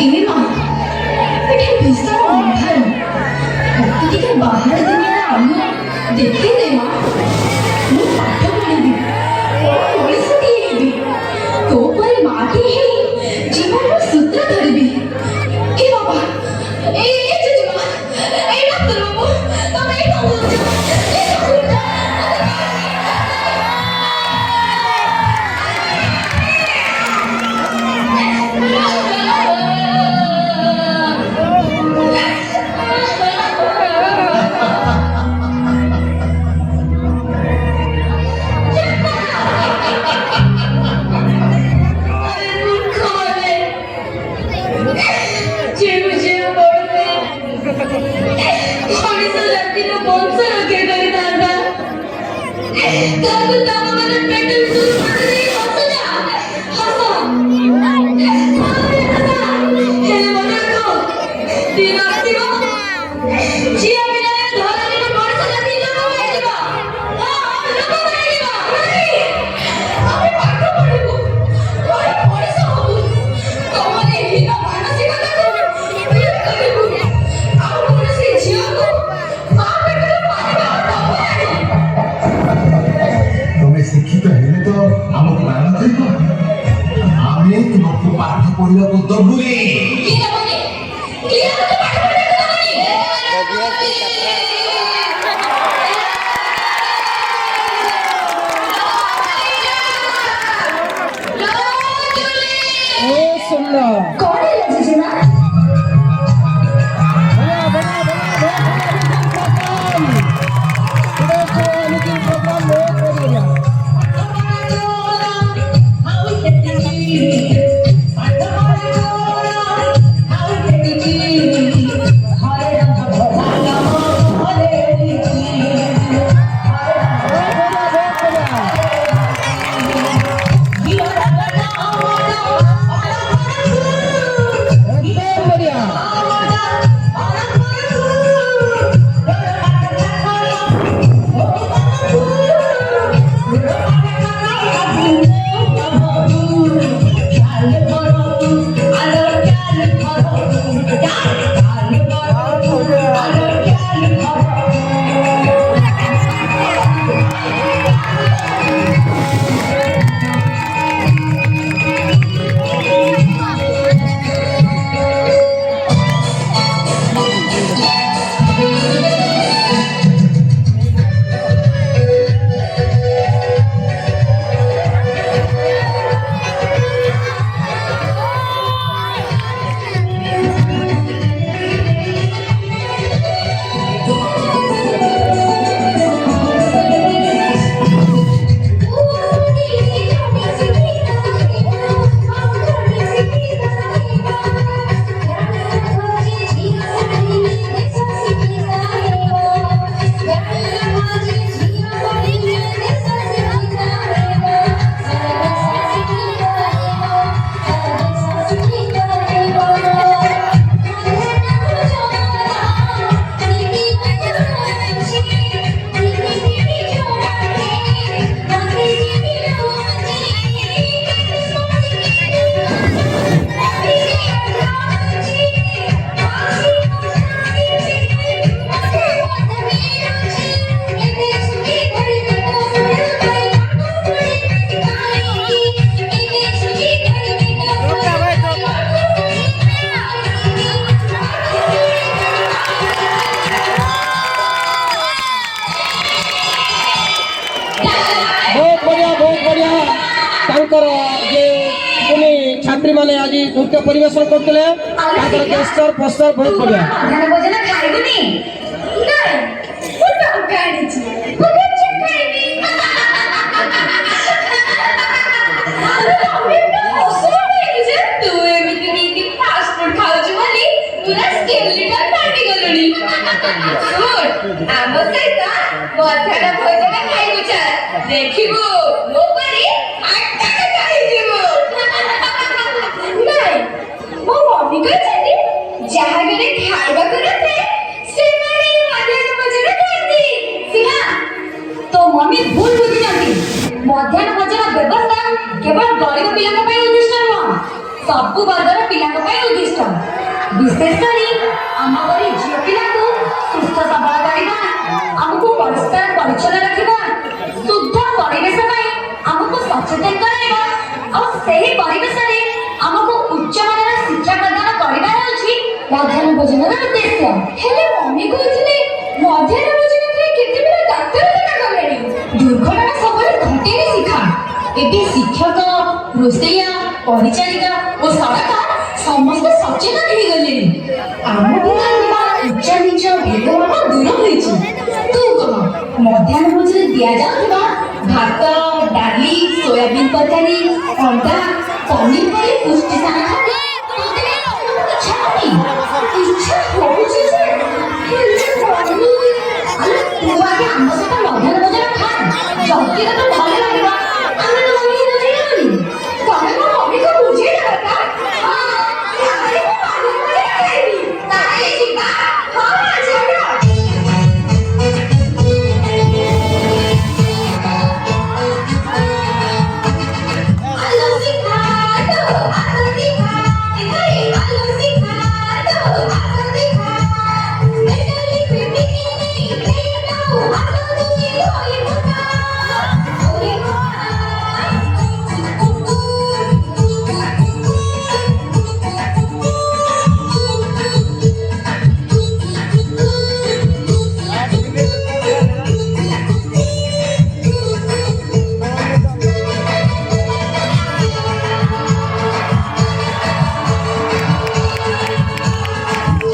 ए मां एठे भीषण अंधार मते टिके बाहर दुनिया आलो देखि दे मां मु पाठ पढिबी पुलिस टी हेबी तो पर माटी हे जीवन सूत्र धरबी ए बाबा ए जजमा ए डॉक्टर बाबू तमे ए बोलू छात्री माने आज नृत्य परिवेशन करते गेस्टर पोस्टर बहुत बढ़िया मध्याह्न भोजन व्यवस्था केवल गरीब पिला उद्दिष्ट नुह ସବୁ ବର୍ଗର ପିଲାଙ୍କ ପାଇଁ ଉଦ୍ଦିଷ୍ଟ। ବିଶେଷ କରି ଆମ ପରି ଝିଅ ପିଲାଙ୍କୁ ସୁସ୍ଥ ସବଳ କରିବା, ଆମକୁ ପରିଷ୍କାର ପରିଚ୍ଛନ୍ନ ରଖିବା, ଶୁଦ୍ଧ ପରିବେଶ ପାଇଁ ଆମକୁ ସଚେତନ କରାଇବା ଆଉ ସେହି ପରିବେଶରେ ଆମକୁ ଉଚ୍ଚମାନର ଶିକ୍ଷା ପ୍ରଦାନ କରିବା ହେଉଛି ମଧ୍ୟାହ୍ନ ଭୋଜନର ଉଦ୍ଦେଶ୍ୟ। ହେଲେ ମମି କହୁଥିଲେ ମଧ୍ୟାହ୍ନ ଭୋଜନରେ କେତେବେଳେ ଡାକ୍ତର ଦେଖା କଲେଣି। ଦୁର୍ଘଟଣା ସବୁବେଳେ ଘଟେନି ଶିଖା। ଏବେ ଶିକ୍ଷକ, ରୋଷେଇଆ, ପରିଚାରିକା ଓ ସରକାର ସମସ୍ତେ ସଚେତନ ହେଇଗଲେଣି। ଆମ ଭିତରେ ଥିବା ଉଚ୍ଚ ନିଚ ଭେଦଭାବ ଦୂର ହୋଇଛି। ତୁ କହ, ମଧ୍ୟାହ୍ନ ଭୋଜନରେ ଦିଆଯାଉଥିବା ଭାତ, ଡାଲି, ସୋୟାବିନ ତରକାରୀ, ଅଣ୍ଡା, ପନିର ପରି ପୁଷ୍ଟିସାର ଖାଦ୍ୟ ତୋତେ କାଇଁ ଖାଇବାକୁ ଇଚ୍ଛା ହଉନି? ଇଚ୍ଛା ହଉଛି ଯେ, ହେଲେ ମମି, ଆରେ ତୁ ଆଗେ ଆମ ସହିତ ମଧ୍ୟାହ୍ନ ଭୋଜନ ଖା। ଯଦି ତତେ ଭଲ ଲାଗିବ ଆମେ ତ ମମିକୁ ବୁଝେଇଦେବୁନି। ତମେ ମୋ ମମିକୁ ବୁଝେଇଦେବ ତା? ହଁ, ଆରେ ମୁଁ ମଧ୍ୟାହ୍ନ ଭୋଜନ ଖାଇବି। ତାହେଲେ ଯିବା। ହଁ, ଚାଲ। ଆଲୋ ଶିଖାନ୍ତୁ, ଆଲୋ ଶିଖା, ଆଲୋ ଶିଖାନ୍ତୁ, ଆଲୋ ଶିଖା। ମେଟାଲି ପିଟିକି ନେଇଯାଉ, ଆଲୋ ଦୁଇ ହୋଇ ପକା, ହୋଇ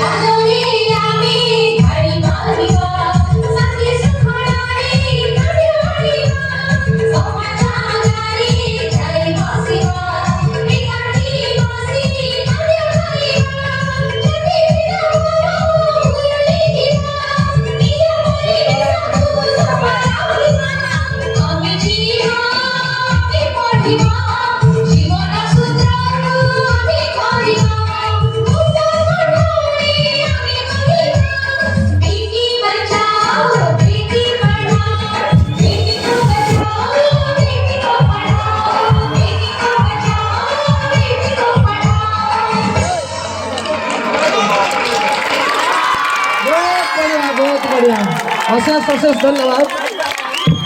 ଆଲୋରେ ଆମେ ଧାଡ଼ି ମାରିବା, ସାଥେ ସୁଖଳାରେ କାନ୍ଦି ମାରିବା, ସମାଜ ଆଗରେ ଯାଇ ବସିବା, ଏକାଠି ବସି କାନ୍ଦି ମାରିବା, ଯଦି ଆମର ଭୁଲିଯିବା, ନିଜ ପରିବେଶକୁ ସମ୍ଭାଳିବା, ଆମେ ଯିବା, ଆମେ ପଢ଼ିବା, ଜୀବନ ସୂତ୍ରକୁ ଆମେ କରିବା, बेटी बचाओ बेटी पढ़ाओ, बेटी को बचाओ बेटी को पढ़ाओ, बेटी को बचाओ बेटी को पढ़ाओ। बहुत बढ़िया, बहुत बढ़िया। अशेष अशेष धन्यवाद।